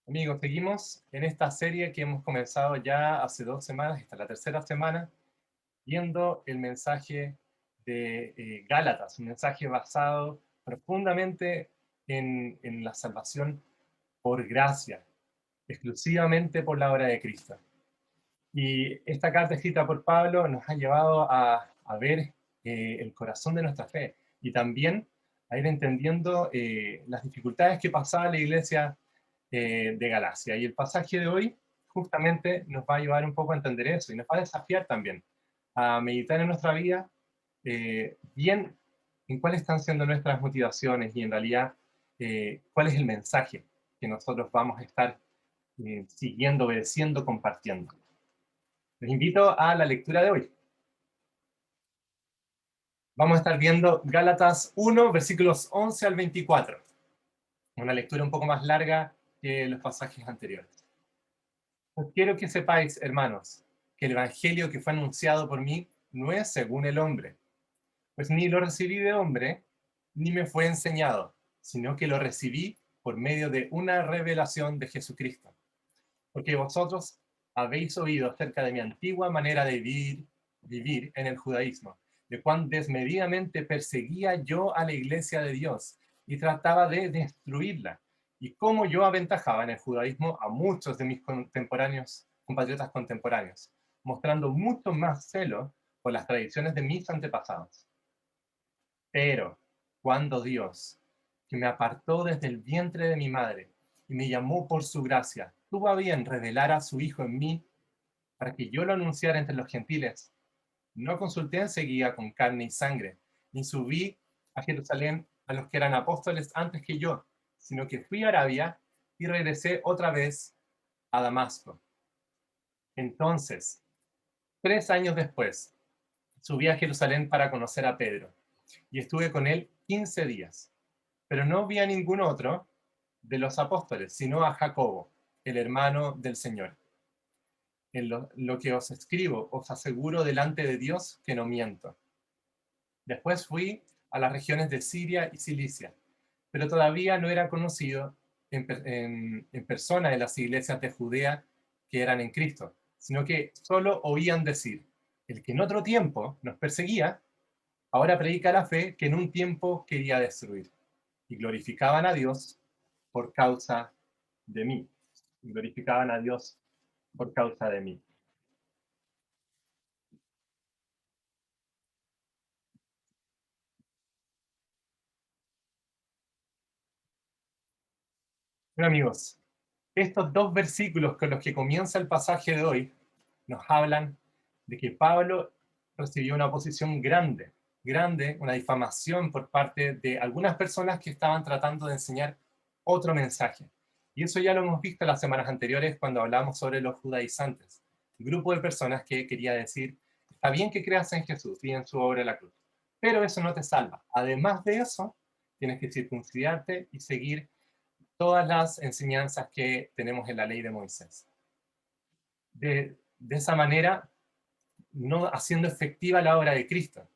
Amigos, seguimos en esta serie que hemos comenzado ya hace 2 semanas, esta es la tercera semana, viendo el mensaje de Gálatas, un mensaje basado profundamente en la salvación por gracia, exclusivamente por la obra de Cristo. Y esta carta escrita por Pablo nos ha llevado a ver el corazón de nuestra fe y también a ir entendiendo las dificultades que pasaba la iglesia de Galacia. Y el pasaje de hoy justamente nos va a ayudar un poco a entender eso y nos va a desafiar también a meditar en nuestra vida bien en cuáles están siendo nuestras motivaciones y en realidad cuál es el mensaje que nosotros vamos a estar siguiendo, obedeciendo, compartiendo. Les invito a la lectura de hoy. Vamos a estar viendo Gálatas 1, versículos 11 al 24. Una lectura un poco más larga que los pasajes anteriores. Pues quiero que sepáis, hermanos, que el evangelio que fue anunciado por mí no es según el hombre, pues ni lo recibí de hombre, ni me fue enseñado, sino que lo recibí por medio de una revelación de Jesucristo. Porque vosotros habéis oído acerca de mi antigua manera de vivir en el judaísmo, de cuán desmedidamente perseguía yo a la iglesia de Dios y trataba de destruirla, y cómo yo aventajaba en el judaísmo a muchos de mis compatriotas contemporáneos, mostrando mucho más celo por las tradiciones de mis antepasados. Pero cuando Dios, que me apartó desde el vientre de mi madre y me llamó por su gracia, tuvo a bien revelar a su Hijo en mí para que yo lo anunciara entre los gentiles, no consulté enseguida con carne y sangre, ni subí a Jerusalén a los que eran apóstoles antes que yo, sino que fui a Arabia y regresé otra vez a Damasco. Entonces, 3 años después, subí a Jerusalén para conocer a Pedro, y estuve con él 15 días. Pero no vi a ningún otro de los apóstoles, sino a Jacobo, el hermano del Señor. En lo que os escribo, os aseguro delante de Dios que no miento. Después fui a las regiones de Siria y Cilicia, pero todavía no era conocido en persona en las iglesias de Judea que eran en Cristo, sino que solo oían decir, el que en otro tiempo nos perseguía, ahora predica la fe que en un tiempo quería destruir. Y glorificaban a Dios por causa de mí. Y glorificaban a Dios por causa de mí. Bueno, amigos, estos dos versículos con los que comienza el pasaje de hoy nos hablan de que Pablo recibió una oposición grande, grande, una difamación por parte de algunas personas que estaban tratando de enseñar otro mensaje. Y eso ya lo hemos visto en las semanas anteriores cuando hablamos sobre los judaizantes, un grupo de personas que quería decir, está bien que creas en Jesús y en su obra de la cruz, pero eso no te salva. Además de eso, tienes que circuncidarte y seguir todas las enseñanzas que tenemos en la ley de Moisés. De esa manera, no haciendo efectiva la obra de Cristo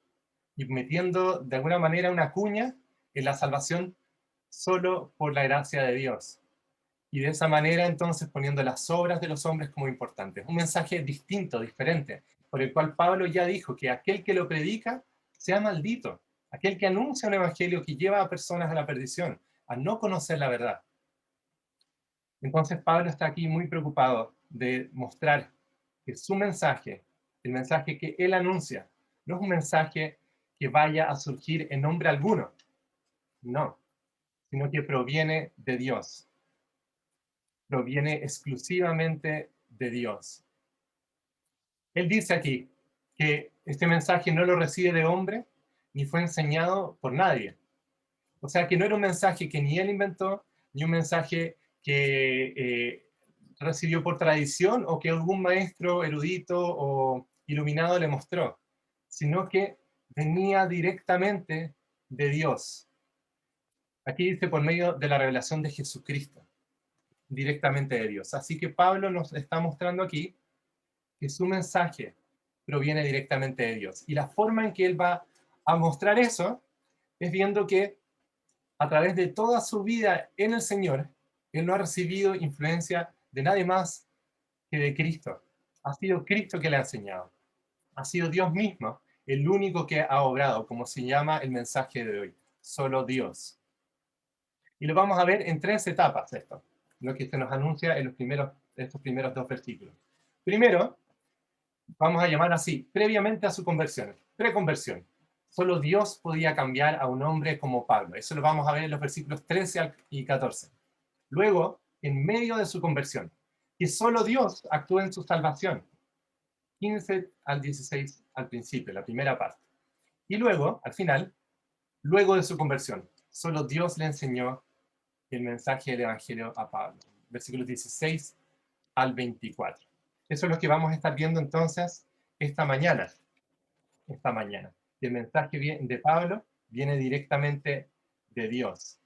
y metiendo de alguna manera una cuña en la salvación solo por la gracia de Dios. Y de esa manera entonces poniendo las obras de los hombres como importantes. Un mensaje distinto, diferente, por el cual Pablo ya dijo que aquel que lo predica sea maldito. Aquel que anuncia un evangelio que lleva a personas a la perdición, a no conocer la verdad. Entonces Pablo está aquí muy preocupado de mostrar que su mensaje, el mensaje que él anuncia, no es un mensaje que vaya a surgir en nombre alguno, no, sino que proviene de Dios, proviene exclusivamente de Dios. Él dice aquí que este mensaje no lo recibe de hombre ni fue enseñado por nadie. O sea que no era un mensaje que ni él inventó, ni un mensaje que recibió por tradición o que algún maestro erudito o iluminado le mostró, sino que venía directamente de Dios. Aquí dice por medio de la revelación de Jesucristo, directamente de Dios. Así que Pablo nos está mostrando aquí que su mensaje proviene directamente de Dios. Y la forma en que él va a mostrar eso es viendo que a través de toda su vida en el Señor, Él no ha recibido influencia de nadie más que de Cristo. Ha sido Cristo que le ha enseñado. Ha sido Dios mismo el único que ha obrado, como se llama el mensaje de hoy. Solo Dios. Y lo vamos a ver en 3 etapas esto, lo que se nos anuncia en estos primeros 2 versículos. Primero, vamos a llamar así, previamente a su conversión, preconversión. Solo Dios podía cambiar a un hombre como Pablo. Eso lo vamos a ver en los versículos 13 y 14. Luego, en medio de su conversión, que solo Dios actúa en su salvación. 15 al 16 al principio, la primera parte. Y luego, al final, luego de su conversión, solo Dios le enseñó el mensaje del Evangelio a Pablo. Versículos 16 al 24. Eso es lo que vamos a estar viendo entonces esta mañana. El mensaje de Pablo viene directamente de Dios.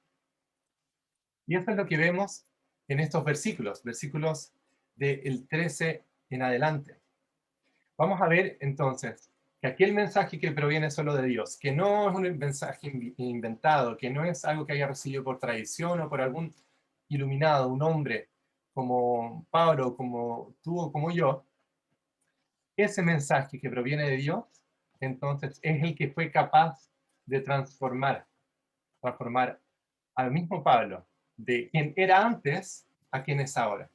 Y eso es lo que vemos en estos versículos del 13 en adelante. Vamos a ver entonces que aquel mensaje que proviene solo de Dios, que no es un mensaje inventado, que no es algo que haya recibido por tradición o por algún iluminado, un hombre como Pablo, como tú o como yo, ese mensaje que proviene de Dios, entonces es el que fue capaz de transformar al mismo Pablo, de quien era antes a quien es ahora.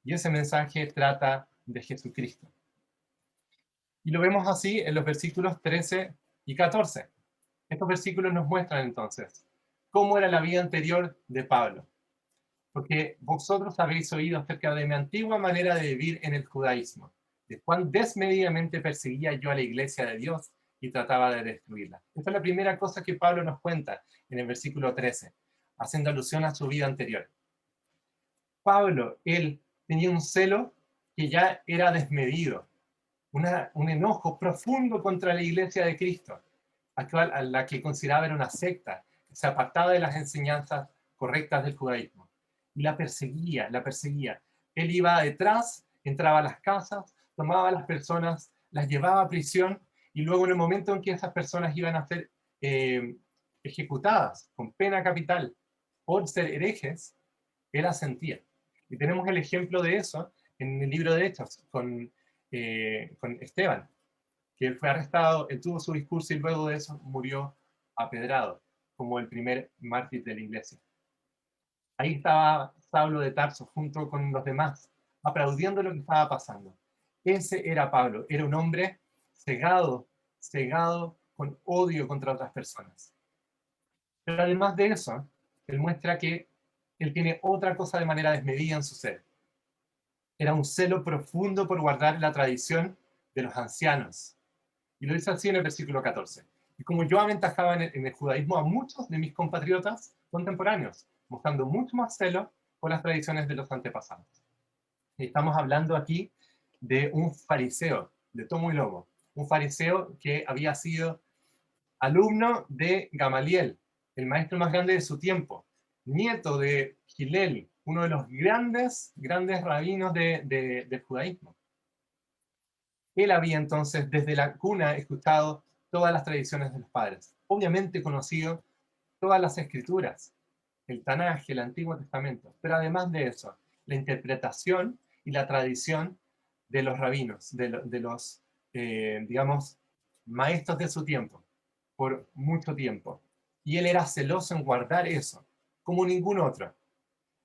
Y ese mensaje trata de Jesucristo. Y lo vemos así en los versículos 13 y 14. Estos versículos nos muestran entonces cómo era la vida anterior de Pablo. Porque vosotros habéis oído acerca de mi antigua manera de vivir en el judaísmo, de cuán desmedidamente perseguía yo a la iglesia de Dios y trataba de destruirla. Esta es la primera cosa que Pablo nos cuenta en el versículo 13, haciendo alusión a su vida anterior. Pablo, él tenía un celo que ya era desmedido, un enojo profundo contra la iglesia de Cristo, a la que consideraba era una secta, que se apartaba de las enseñanzas correctas del judaísmo. Y la perseguía, la perseguía. Él iba detrás, entraba a las casas, tomaba a las personas, las llevaba a prisión, y luego en el momento en que esas personas iban a ser ejecutadas con pena capital por ser herejes, él asentía. Y tenemos el ejemplo de eso en el libro de Hechos, con Esteban, que él fue arrestado, él tuvo su discurso y luego de eso murió apedrado, como el primer mártir de la iglesia. Ahí estaba Saulo de Tarso junto con los demás, aplaudiendo lo que estaba pasando. Ese era Pablo, era un hombre cegado con odio contra otras personas. Pero además de eso, él muestra que él tiene otra cosa de manera desmedida en su ser. Era un celo profundo por guardar la tradición de los ancianos. Y lo dice así en el versículo 14. Y como yo aventajaba en el judaísmo a muchos de mis compatriotas contemporáneos, mostrando mucho más celo por las tradiciones de los antepasados. Y estamos hablando aquí de un fariseo, de tomo y lomo, un fariseo que había sido alumno de Gamaliel, el maestro más grande de su tiempo, nieto de Gilel, uno de los grandes rabinos del judaísmo. Él había entonces desde la cuna escuchado todas las tradiciones de los padres, obviamente conocido todas las escrituras, el Tanaj, el Antiguo Testamento, pero además de eso, la interpretación y la tradición de los rabinos, de los, digamos, maestros de su tiempo, por mucho tiempo. Y él era celoso en guardar eso, como ningún otro.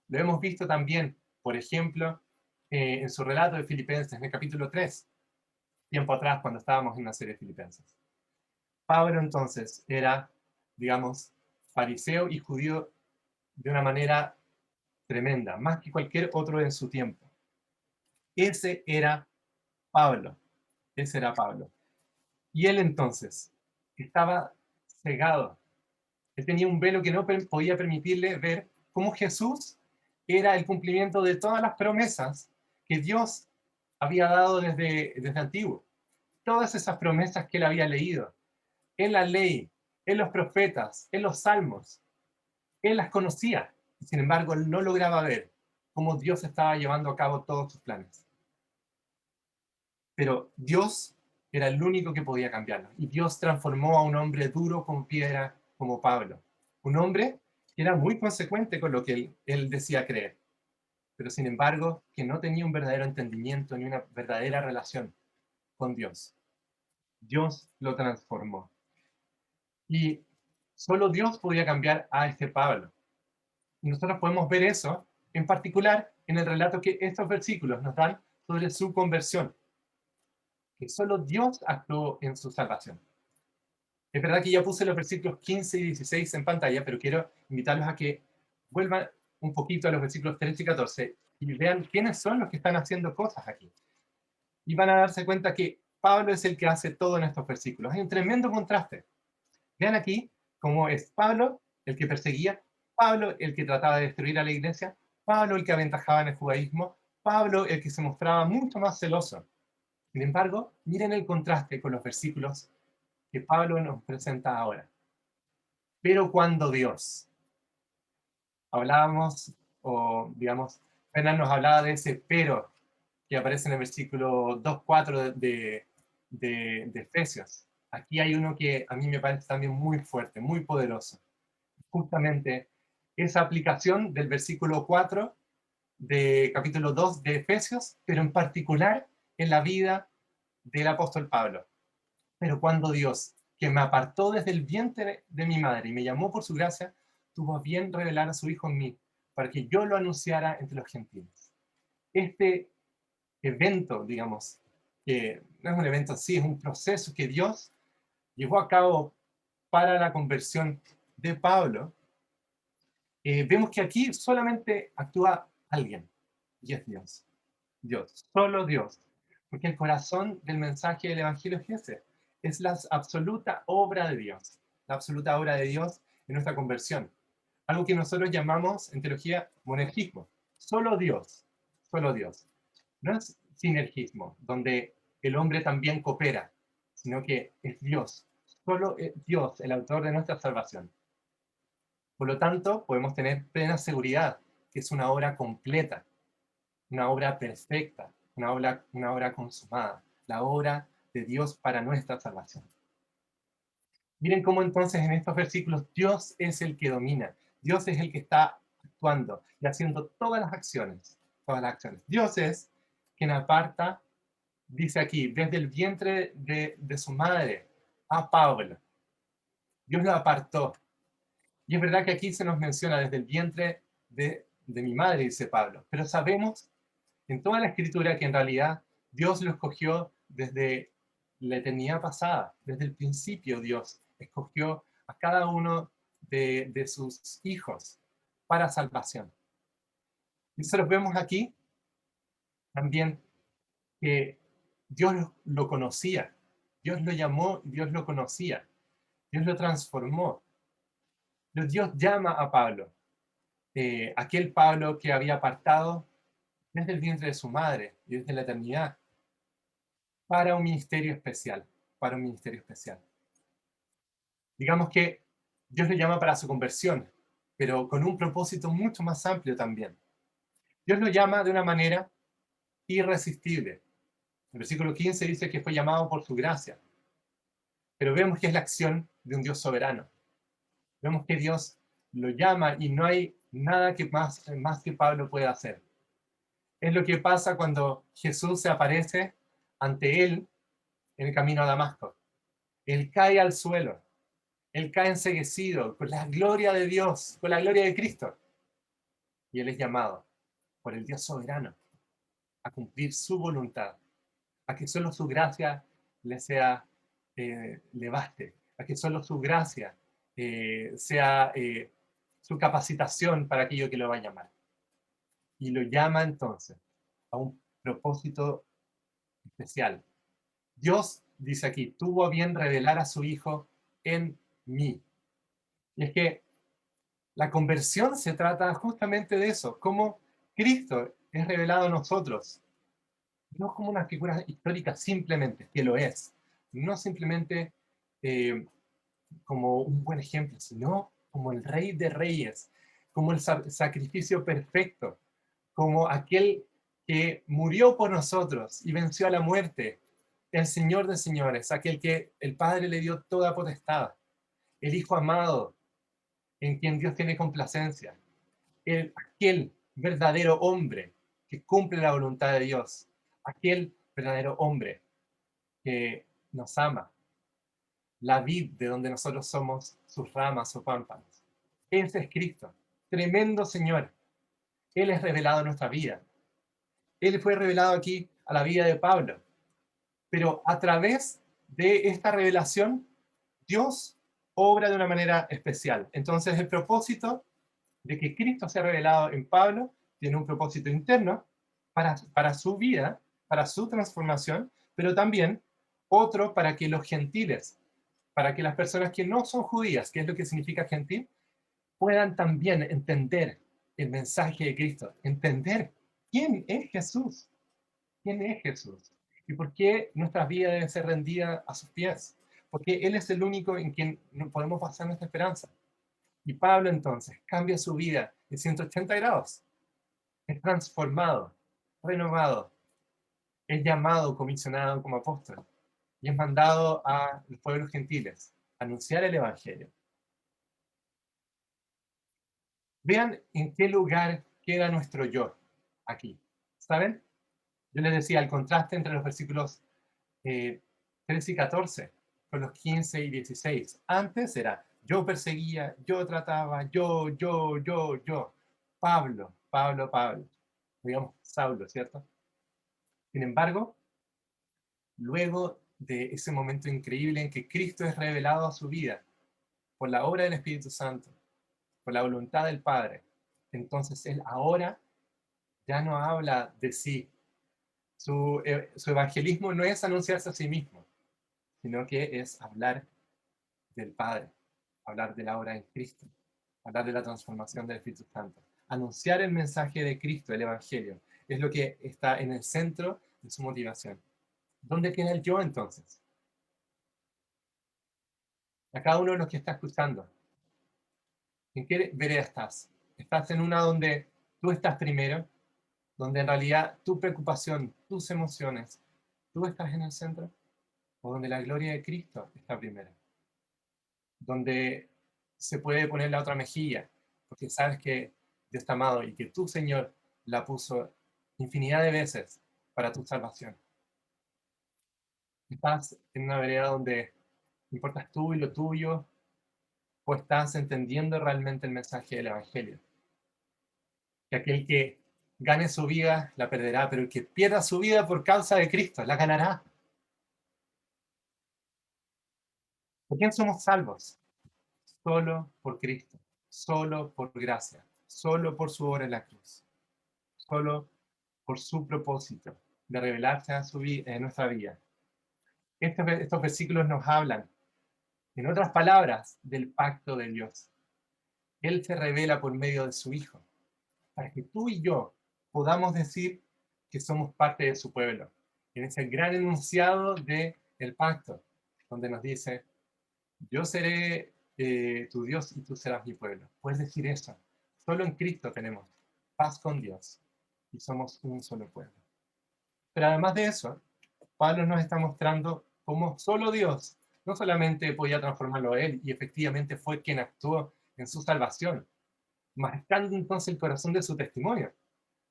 Lo hemos visto también, por ejemplo, en su relato de Filipenses, en el capítulo 3, tiempo atrás, cuando estábamos en la serie Filipenses. Pablo entonces era, digamos, fariseo y judío de una manera tremenda, más que cualquier otro en su tiempo. Ese era Pablo, ese era Pablo. Y él entonces estaba cegado. Él tenía un velo que no podía permitirle ver cómo Jesús era el cumplimiento de todas las promesas que Dios había dado desde antiguo. Todas esas promesas que él había leído en la ley, en los profetas, en los salmos, él las conocía. Sin embargo, él no lograba ver cómo Dios estaba llevando a cabo todos sus planes. Pero Dios era el único que podía cambiarlo. Y Dios transformó a un hombre duro con piedra como Pablo. Un hombre que era muy consecuente con lo que él decía creer. pero sin embargo que no tenía un verdadero entendimiento ni una verdadera relación con Dios. Dios lo transformó. Y solo Dios podía cambiar a este Pablo. Y nosotros podemos ver eso, en particular, en el relato que estos versículos nos dan sobre su conversión, que solo Dios actuó en su salvación. Es verdad que ya puse los versículos 15 y 16 en pantalla, pero quiero invitarlos a que vuelvan un poquito a los versículos 13 y 14 y vean quiénes son los que están haciendo cosas aquí. Y van a darse cuenta que Pablo es el que hace todo en estos versículos. Hay un tremendo contraste. Vean aquí cómo es Pablo el que perseguía, Pablo el que trataba de destruir a la iglesia, Pablo el que aventajaba en el judaísmo, Pablo el que se mostraba mucho más celoso. Sin embargo, miren el contraste con los versículos que Pablo nos presenta ahora. Pero cuando Dios, hablábamos, o digamos, Fernan nos hablaba de ese pero que aparece en el versículo 2.4 de Efesios. Aquí hay uno que a mí me parece también muy fuerte, muy poderoso. Justamente esa aplicación del versículo 4 de capítulo 2 de Efesios, pero en particular en la vida del apóstol Pablo. Pero cuando Dios, que me apartó desde el vientre de mi madre y me llamó por su gracia, tuvo a bien revelar a su Hijo en mí, para que yo lo anunciara entre los gentiles. Este evento, digamos, que no es un evento así, es un proceso que Dios llevó a cabo para la conversión de Pablo, vemos que aquí solamente actúa alguien, y es Dios. Dios, solo Dios. Porque el corazón del mensaje del Evangelio es ese. Es la absoluta obra de Dios. La absoluta obra de Dios en nuestra conversión. Algo que nosotros llamamos en teología monergismo. Solo Dios. Solo Dios. No es sinergismo, donde el hombre también coopera, sino que es Dios. Solo es Dios, el autor de nuestra salvación. Por lo tanto, podemos tener plena seguridad que es una obra completa, una obra perfecta, una obra consumada, la obra de Dios para nuestra salvación. Miren cómo entonces en estos versículos Dios es el que domina, Dios es el que está actuando y haciendo todas las acciones, todas las acciones. Dios es quien aparta, dice aquí, desde el vientre de su madre a Pablo. Dios lo apartó. Y es verdad que aquí se nos menciona desde el vientre de mi madre, dice Pablo, pero sabemos en toda la escritura que en realidad Dios lo escogió desde la eternidad pasada, desde el principio Dios escogió a cada uno de sus hijos para salvación. Y eso lo vemos aquí también, que Dios lo conocía, Dios lo llamó, Dios lo conocía, Dios lo transformó. Pero Dios llama a Pablo, aquel Pablo que había apartado desde el vientre de su madre y desde la eternidad, para un ministerio especial, para un ministerio especial. Digamos que Dios le llama para su conversión, pero con un propósito mucho más amplio también. Dios lo llama de una manera irresistible. El versículo 15 dice que fue llamado por su gracia, pero vemos que es la acción de un Dios soberano. Vemos que Dios lo llama y no hay nada que más que Pablo pueda hacer. Es lo que pasa cuando Jesús se aparece ante él en el camino a Damasco. Él cae al suelo, él cae enceguecido con la gloria de Dios, con la gloria de Cristo. Y él es llamado por el Dios soberano a cumplir su voluntad, a que solo su gracia le baste, a que solo su gracia sea su capacitación para aquello que lo va a llamar. Y lo llama entonces a un propósito especial. Dios, dice aquí, tuvo a bien revelar a su Hijo en mí. Y es que la conversión se trata justamente de eso, cómo Cristo es revelado a nosotros, no como una figura histórica simplemente, que lo es, no simplemente eh, como un buen ejemplo, sino como el Rey de Reyes, como el sacrificio perfecto, como aquel que murió por nosotros y venció a la muerte, el Señor de señores, aquel que el Padre le dio toda potestad, el Hijo amado, en quien Dios tiene complacencia, aquel verdadero hombre que cumple la voluntad de Dios, aquel verdadero hombre que nos ama, la vid de donde nosotros somos sus ramas o pámpanos. Ese es Cristo, tremendo Señor. Él es revelado en nuestra vida. Él fue revelado aquí a la vida de Pablo. Pero a través de esta revelación, Dios obra de una manera especial. Entonces, el propósito de que Cristo sea revelado en Pablo tiene un propósito interno para su vida, para su transformación, pero también otro para que los gentiles, para que las personas que no son judías, que es lo que significa gentil, puedan también entender el mensaje de Cristo, entender quién es Jesús, quién es Jesús y por qué nuestra vida debe ser rendida a sus pies, porque Él es el único en quien podemos basar nuestra esperanza. Y Pablo entonces cambia su vida de 180 grados, es transformado, renovado, es llamado, comisionado como apóstol y es mandado a los pueblos gentiles a anunciar el Evangelio. Vean en qué lugar queda nuestro yo aquí. ¿Saben? Yo les decía el contraste entre los versículos 13 y 14 con los 15 y 16. Antes era yo perseguía, yo trataba, yo. Pablo, Pablo, Pablo. Digamos, Saulo, ¿cierto? Sin embargo, luego de ese momento increíble en que Cristo es revelado a su vida por la obra del Espíritu Santo, por la voluntad del Padre, entonces Él ahora ya no habla de sí. Su evangelismo no es anunciarse a sí mismo, sino que es hablar del Padre, hablar de la obra en Cristo, hablar de la transformación del Espíritu Santo. Anunciar el mensaje de Cristo, el Evangelio, es lo que está en el centro de su motivación. ¿Dónde queda el yo entonces? A cada uno de los que está escuchando. ¿En qué vereda estás? ¿Estás en una donde tú estás primero? Donde en realidad tu preocupación, tus emociones, tú estás en el centro? ¿O donde la gloria de Cristo está primero? Donde se puede poner la otra mejilla, porque sabes que Dios está amado y que tu Señor la puso infinidad de veces para tu salvación. ¿Estás en una vereda donde importas tú y lo tuyo? ¿O estás entendiendo realmente el mensaje del Evangelio? Que aquel que gane su vida la perderá, pero el que pierda su vida por causa de Cristo la ganará. ¿Por quién somos salvos? Solo por Cristo, solo por gracia, solo por su obra en la cruz, solo por su propósito de revelarse en nuestra vida. Estos versículos nos hablan, en otras palabras, del pacto de Dios. Él se revela por medio de su Hijo, para que tú y yo podamos decir que somos parte de su pueblo. En ese gran enunciado del pacto, donde nos dice, yo seré tu Dios y tú serás mi pueblo. Puedes decir eso. Solo en Cristo tenemos paz con Dios y somos un solo pueblo. Pero además de eso, Pablo nos está mostrando cómo solo Dios no solamente podía transformarlo a él, y efectivamente fue quien actuó en su salvación, marcando entonces el corazón de su testimonio.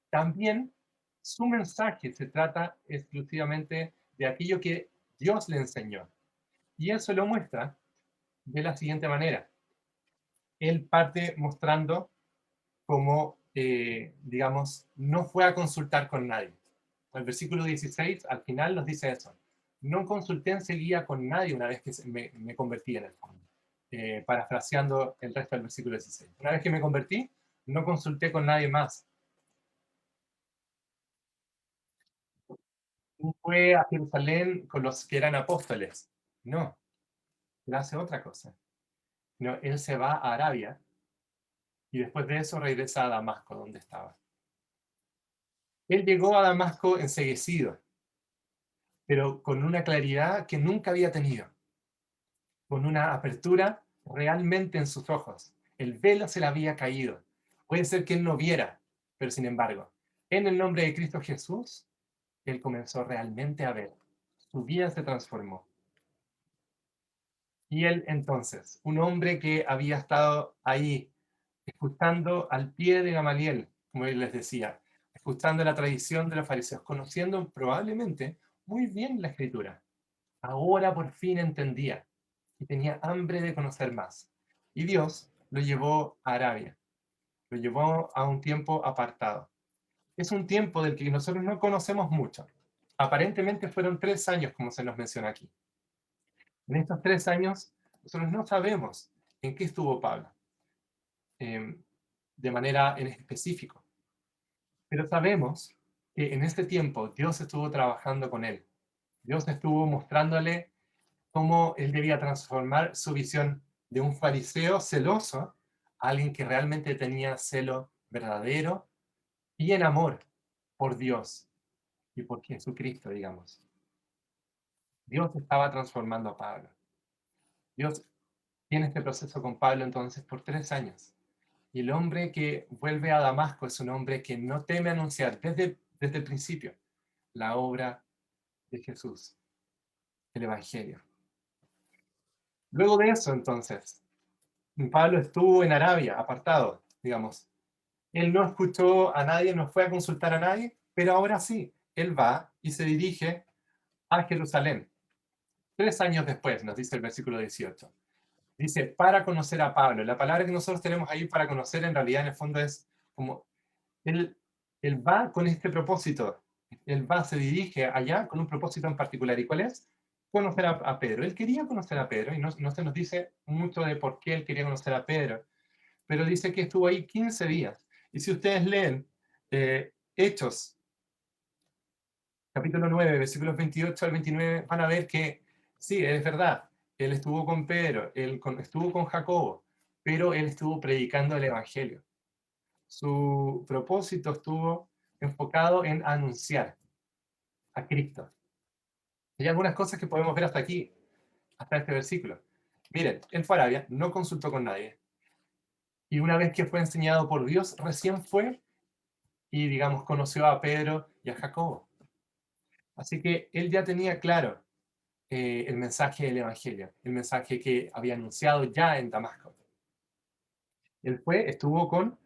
También su mensaje se trata exclusivamente de aquello que Dios le enseñó. Y eso lo muestra de la siguiente manera. Él parte mostrando cómo, digamos, no fue a consultar con nadie. El versículo 16 al final nos dice eso. No consulté enseguida con nadie una vez que me convertí en el fondo. Parafraseando el resto del versículo 16. Una vez que me convertí, no consulté con nadie más. No fue a Jerusalén con los que eran apóstoles. No, él hace otra cosa. No, él se va a Arabia y después de eso regresa a Damasco, donde estaba. Él llegó a Damasco enseguecido, pero con una claridad que nunca había tenido, con una apertura realmente en sus ojos. El velo se le había caído. Puede ser que él no viera, pero sin embargo, en el nombre de Cristo Jesús, él comenzó realmente a ver. Su vida se transformó. Y él entonces, un hombre que había estado ahí, escuchando al pie de Gamaliel, como él les decía, escuchando la tradición de los fariseos, conociendo probablemente muy bien la escritura. Ahora por fin entendía y tenía hambre de conocer más. Y Dios lo llevó a Arabia, lo llevó a un tiempo apartado. Es un tiempo del que nosotros no conocemos mucho. Aparentemente fueron 3 años, como se nos menciona aquí. En estos 3 años, nosotros no sabemos en qué estuvo Pablo, eh, de manera en específico, pero sabemos que en este tiempo Dios estuvo trabajando con él. Dios estuvo mostrándole cómo él debía transformar su visión de un fariseo celoso a alguien que realmente tenía celo verdadero y en amor por Dios y por Jesucristo, digamos. Dios estaba transformando a Pablo. Dios tiene este proceso con Pablo entonces por 3 años. Y el hombre que vuelve a Damasco es un hombre que no teme anunciar desde el principio la obra de Jesús, el Evangelio. Luego de eso, entonces, Pablo estuvo en Arabia, apartado, digamos. Él no escuchó a nadie, no fue a consultar a nadie, pero ahora sí, él va y se dirige a Jerusalén. 3 años después, nos dice el versículo 18. Dice, para conocer a Pablo. La palabra que nosotros tenemos ahí para conocer, en realidad, en el fondo es como, él, él va con este propósito. Él va, se dirige allá con un propósito en particular. ¿Y cuál es? Conocer a Pedro. Él quería conocer a Pedro, y no se nos dice mucho de por qué él quería conocer a Pedro, pero dice que estuvo ahí 15 días. Y si ustedes leen Hechos, capítulo 9, versículos 28 al 29, van a ver que sí, es verdad, él estuvo con Pedro, estuvo con Jacobo, pero él estuvo predicando el Evangelio. Su propósito estuvo enfocado en anunciar a Cristo. Hay algunas cosas que podemos ver hasta aquí, hasta este versículo. Miren, él fue a Arabia, no consultó con nadie, y una vez que fue enseñado por Dios, recién fue y, digamos, conoció a Pedro y a Jacobo. Así que él ya tenía claro el mensaje del Evangelio, el mensaje que había anunciado ya en Damasco. Él estuvo con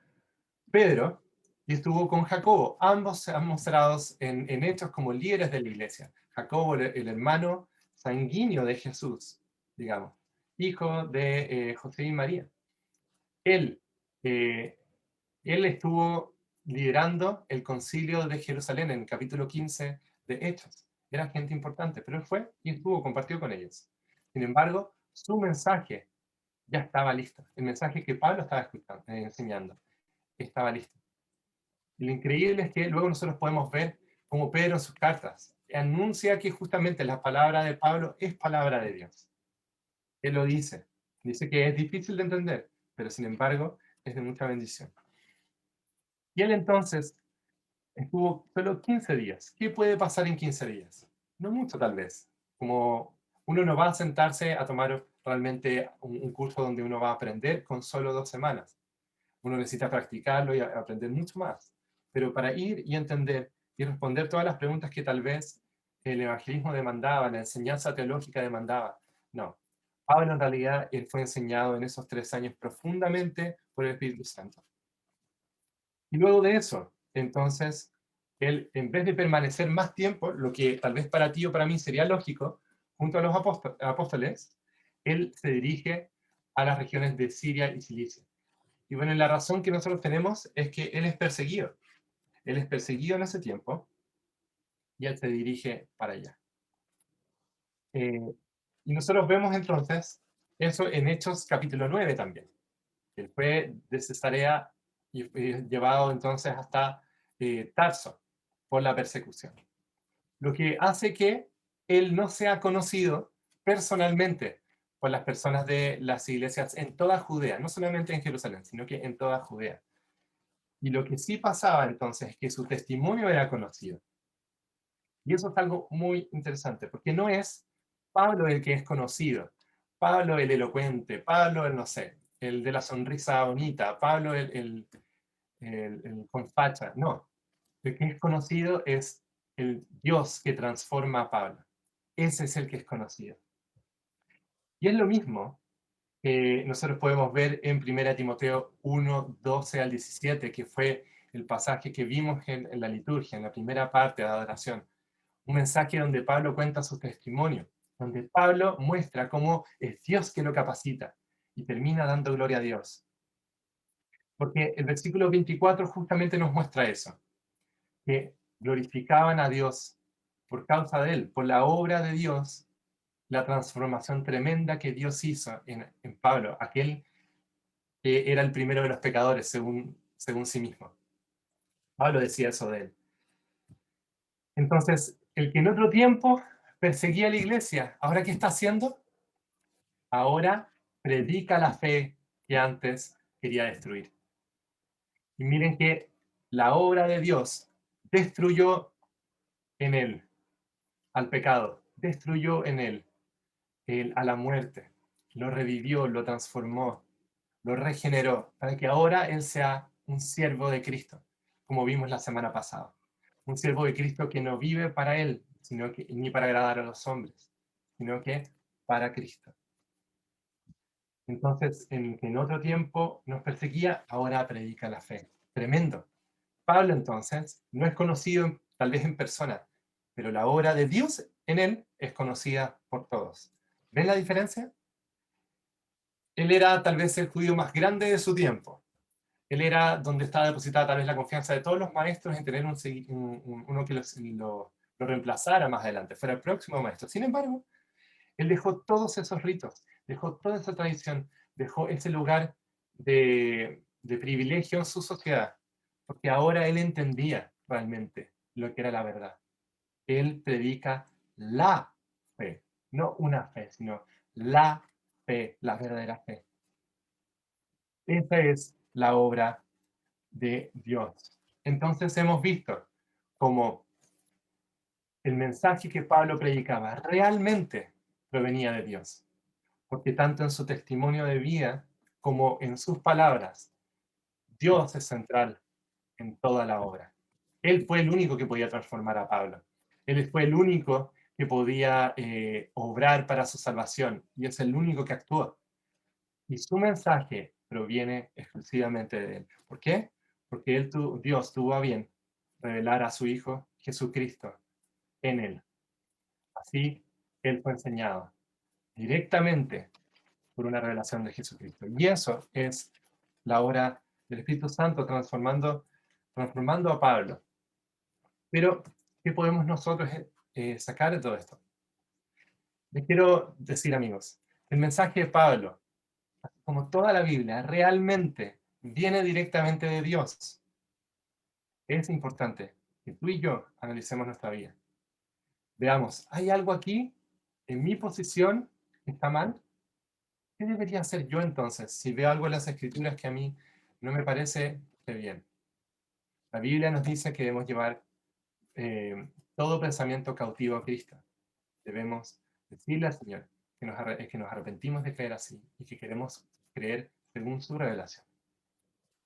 Pedro y estuvo con Jacobo, ambos sean mostrados en hechos como líderes de la iglesia. Jacobo, el hermano sanguíneo de Jesús, digamos, hijo de José y María. Él, eh, él estuvo liderando el concilio de Jerusalén en el capítulo 15 de Hechos. Era gente importante, pero él fue y estuvo, compartió con ellos. Sin embargo, su mensaje ya estaba listo. El mensaje que Pablo estaba enseñando estaba listo. Y lo increíble es que luego nosotros podemos ver cómo Pedro en sus cartas anuncia que justamente la palabra de Pablo es palabra de Dios. Él lo dice. Dice que es difícil de entender, pero sin embargo es de mucha bendición. Y él entonces estuvo solo 15 días. ¿Qué puede pasar en 15 días? No mucho tal vez. Como uno no va a sentarse a tomar realmente un curso donde uno va a aprender con solo 2 semanas. Uno necesita practicarlo y aprender mucho más. Pero para ir y entender y responder todas las preguntas que tal vez el evangelismo demandaba, la enseñanza teológica demandaba, no. Pablo en realidad él fue enseñado en esos 3 años profundamente por el Espíritu Santo. Y luego de eso, entonces, él, en vez de permanecer más tiempo, lo que tal vez para ti o para mí sería lógico, junto a los apóstoles, él se dirige a las regiones de Siria y Cilicia. Y bueno, la razón que nosotros tenemos es que él es perseguido. Él es perseguido en ese tiempo y él se dirige para allá. Eh, y nosotros vemos entonces eso en Hechos capítulo 9 también. Él fue de Cesarea y fue llevado entonces hasta Tarso por la persecución. Lo que hace que él no sea conocido personalmente por las personas de las iglesias en toda Judea, no solamente en Jerusalén, sino que en toda Judea. Y lo que sí pasaba entonces es que su testimonio era conocido. Y eso es algo muy interesante, porque no es Pablo el que es conocido, Pablo el elocuente, Pablo el, no sé, el de la sonrisa bonita, Pablo el con facha, no. El que es conocido es el Dios que transforma a Pablo. Ese es el que es conocido. Y es lo mismo que nosotros podemos ver en 1 Timoteo 1, 12 al 17, que fue el pasaje que vimos en la liturgia, en la primera parte de la adoración. Un mensaje donde Pablo cuenta su testimonio, donde Pablo muestra cómo es Dios que lo capacita y termina dando gloria a Dios. Porque el versículo 24 justamente nos muestra eso, que glorificaban a Dios por causa de él, por la obra de Dios, la transformación tremenda que Dios hizo en Pablo, aquel que era el primero de los pecadores según sí mismo. Pablo decía eso de él. Entonces, el que en otro tiempo perseguía a la iglesia, ¿ahora qué está haciendo? Ahora predica la fe que antes quería destruir. Y miren que la obra de Dios destruyó en él al pecado, destruyó en él a la muerte, lo revivió, lo transformó, lo regeneró, para que ahora él sea un siervo de Cristo, como vimos la semana pasada. Un siervo de Cristo que no vive para él, ni para agradar a los hombres, sino que para Cristo. Entonces, en otro tiempo nos perseguía, ahora predica la fe. Tremendo. Pablo, entonces, no es conocido tal vez en persona, pero la obra de Dios en él es conocida por todos. ¿Ven la diferencia? Él era tal vez el judío más grande de su tiempo. Él era donde estaba depositada tal vez la confianza de todos los maestros en tener uno que lo reemplazara más adelante, fuera el próximo maestro. Sin embargo, él dejó todos esos ritos, dejó toda esa tradición, dejó ese lugar de privilegio en su sociedad, porque ahora él entendía realmente lo que era la verdad. Él predica la fe, no una fe, sino la fe, la verdadera fe. Esa es la obra de Dios. Entonces hemos visto cómo el mensaje que Pablo predicaba realmente provenía de Dios, porque tanto en su testimonio de vida como en sus palabras, Dios es central en toda la obra. Él fue el único que podía transformar a Pablo. Él fue el único que podía obrar para su salvación y es el único que actúa. Y su mensaje proviene exclusivamente de él. ¿Por qué? Porque Dios tuvo a bien revelar a su Hijo Jesucristo en él. Así, él fue enseñado directamente por una revelación de Jesucristo. Y eso es la obra del Espíritu Santo transformando a Pablo. Pero, ¿qué podemos nosotros sacar de todo esto? Les quiero decir, amigos, el mensaje de Pablo, como toda la Biblia, realmente viene directamente de Dios. Es importante que tú y yo analicemos nuestra vida. Veamos, ¿hay algo aquí en mi posición que está mal? ¿Qué debería hacer yo entonces si veo algo en las Escrituras que a mí no me parece que bien? La Biblia nos dice que debemos llevar todo pensamiento cautivo a Cristo. Debemos decirle al Señor que nos arrepentimos de creer así y que queremos creer según su revelación.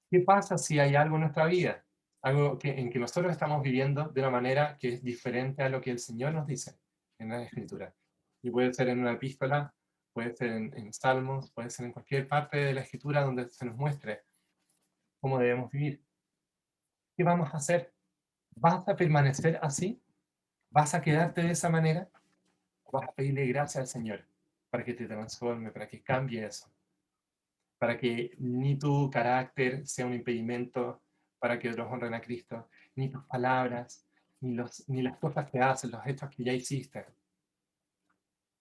¿Qué pasa si hay algo en nuestra vida? Algo en que nosotros estamos viviendo de una manera que es diferente a lo que el Señor nos dice en la Escritura. Y puede ser en una epístola, puede ser en Salmos, puede ser en cualquier parte de la Escritura donde se nos muestre cómo debemos vivir. ¿Qué vamos a hacer? ¿Vas a permanecer así? ¿Vas a quedarte de esa manera? ¿O vas a pedirle gracia al Señor para que te transforme, para que cambie eso? Para que ni tu carácter sea un impedimento para que otros honren a Cristo, ni tus palabras, ni las cosas que haces, los hechos que ya hiciste,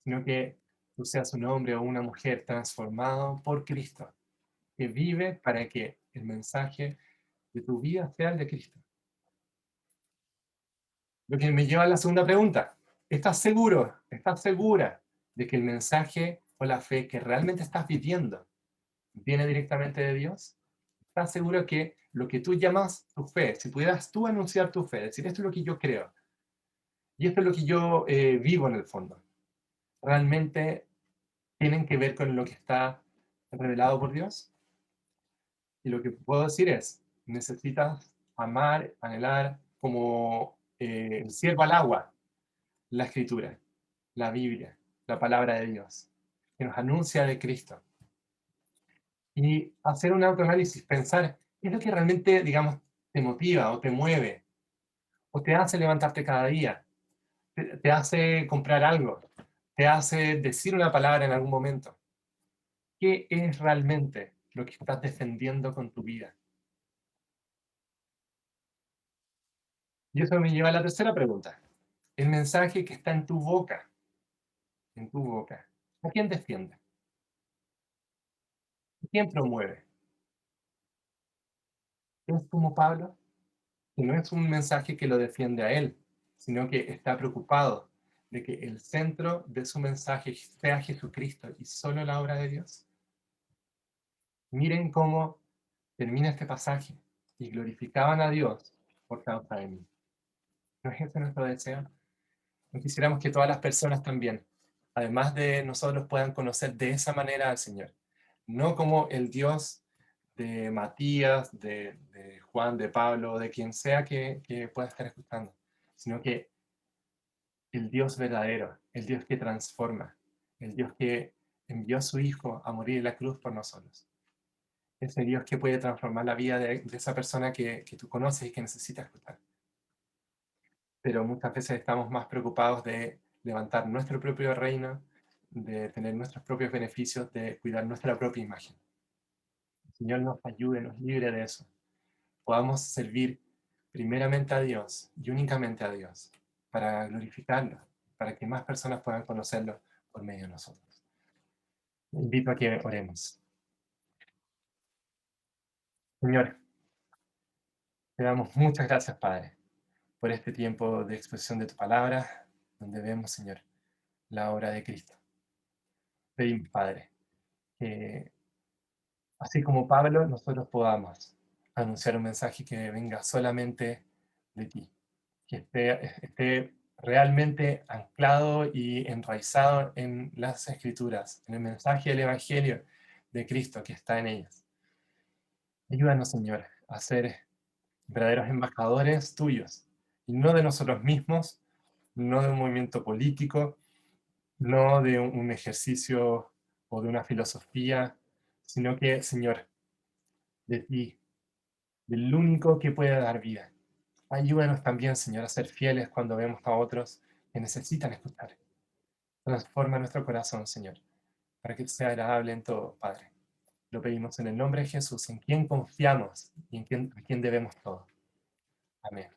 sino que tú seas un hombre o una mujer transformado por Cristo, que vive para que el mensaje de tu vida sea el de Cristo. Lo que me lleva a la segunda pregunta. ¿Estás seguro, estás segura de que el mensaje o la fe que realmente estás viviendo viene directamente de Dios? ¿Estás seguro que lo que tú llamas tu fe, si pudieras tú anunciar tu fe, decir esto es lo que yo creo y esto es lo que yo vivo en el fondo, realmente tienen que ver con lo que está revelado por Dios? Y lo que puedo decir es, necesitas amar, anhelar como el ciervo al agua, la escritura, la Biblia, la palabra de Dios, que nos anuncia de Cristo. Y hacer un autoanálisis, pensar, ¿qué es lo que realmente, digamos, te motiva o te mueve o te hace levantarte cada día, te hace comprar algo, te hace decir una palabra en algún momento. ¿Qué es realmente lo que estás defendiendo con tu vida? Y eso me lleva a la tercera pregunta. El mensaje que está en tu boca, ¿a quién defiende? ¿A quién promueve? ¿Es como Pablo? Que no es un mensaje que lo defiende a él, sino que está preocupado de que el centro de su mensaje sea Jesucristo y solo la obra de Dios. Miren cómo termina este pasaje y glorificaban a Dios por causa de mí. ¿No es ese nuestro deseo? No quisiéramos que todas las personas también, además de nosotros, puedan conocer de esa manera al Señor. No como el Dios de Matías, de Juan, de Pablo, de quien sea que pueda estar escuchando, sino que el Dios verdadero, el Dios que transforma, el Dios que envió a su Hijo a morir en la cruz por nosotros. Ese Dios que puede transformar la vida de esa persona que tú conoces y que necesita escuchar. Pero muchas veces estamos más preocupados de levantar nuestro propio reino, de tener nuestros propios beneficios, de cuidar nuestra propia imagen. El Señor nos ayude, nos libre de eso. Podamos servir primeramente a Dios y únicamente a Dios para glorificarlo, para que más personas puedan conocerlo por medio de nosotros. Te invito a que oremos. Señor, te damos muchas gracias, Padre, por este tiempo de exposición de tu palabra, donde vemos, Señor, la obra de Cristo. Pedimos, Padre, que así como Pablo, nosotros podamos anunciar un mensaje que venga solamente de ti, que esté realmente anclado y enraizado en las Escrituras, en el mensaje del Evangelio de Cristo que está en ellas. Ayúdanos, Señor, a ser verdaderos embajadores tuyos, y no de nosotros mismos, no de un movimiento político, no de un ejercicio o de una filosofía, sino que, Señor, de ti, del único que puede dar vida. Ayúdanos también, Señor, a ser fieles cuando vemos a otros que necesitan escuchar. Transforma nuestro corazón, Señor, para que sea agradable en todo, Padre. Lo pedimos en el nombre de Jesús, en quien confiamos y a quien debemos todo. Amén.